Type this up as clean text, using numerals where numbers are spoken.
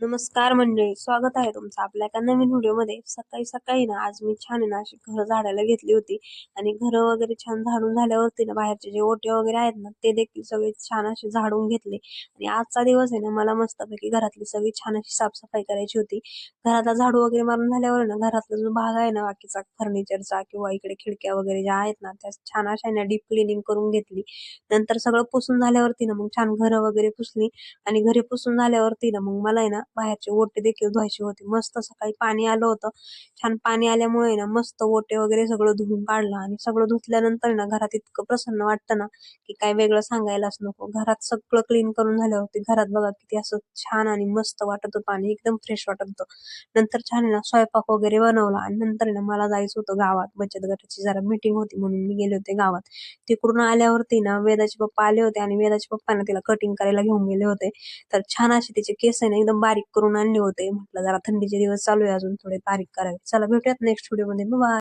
नमस्कार मंडळी, स्वागत आहे तुमचं आपल्या एका नवीन व्हिडिओमध्ये। सकाळी सकाळी ना आज मी छान आहे ना अशी घर झाडायला घेतली होती आणि घर वगैरे छान झाडून झाल्यावरती ना बाहेरचे जे ओटे वगैरे आहेत ना ते देखील सगळे छान असे झाडून घेतले। आणि आजचा दिवस आहे ना मला मस्तपैकी घरातली सगळी छान अशी साफसफाई करायची होती। घराला झाडू वगैरे मारून झाल्यावर ना घरातला जो भाग आहे ना बाकीचा फर्निचरचा किंवा इकडे खिडक्या वगैरे ज्या आहेत ना त्या छान अशा ना डीप क्लिनिंग करून घेतली। नंतर सगळं पुसून झाल्यावरती ना मग छान घर वगैरे पुसली आणि घरी पुसून झाल्यावरती ना मग मला आहे ना बाहेरचे ओटे देखील धुवायचे होते। मस्त सकाळी पाणी आलं होतं, छान पाणी आल्यामुळे ना मस्त ओटे वगैरे सगळं धुवून काढलं आणि सगळं धुतल्यानंतर ना घरात इतकं प्रसन्न वाटतं ना की काय वेगळं सांगायलाच नको। घरात सगळं क्लीन करून झाल्यावरती घरात बघा किती असं छान आणि मस्त वाटत होतं आणि एकदम फ्रेश वाटत होतं। नंतर छान आहे ना स्वयंपाक वगैरे बनवला आणि नंतर आहे ना मला जायचं होतं गावात, बचत गटाची जरा मीटिंग होती म्हणून मी गेले होते गावात। तिकडून आल्यावरती ना वेदाचे पप्पा आले होते आणि वेदाच्या पप्पांना तिला कटिंग करायला घेऊन गेले होते। तर छान असे तिचे केस आहे ना एकदम बारीक करून आणले होते। म्हटलं जरा थंडीचे दिवस चालू आहे अजून थोडे बारीक करावे। चला भेटूयात नेक्स्ट व्हिडिओ मध्ये, बाय।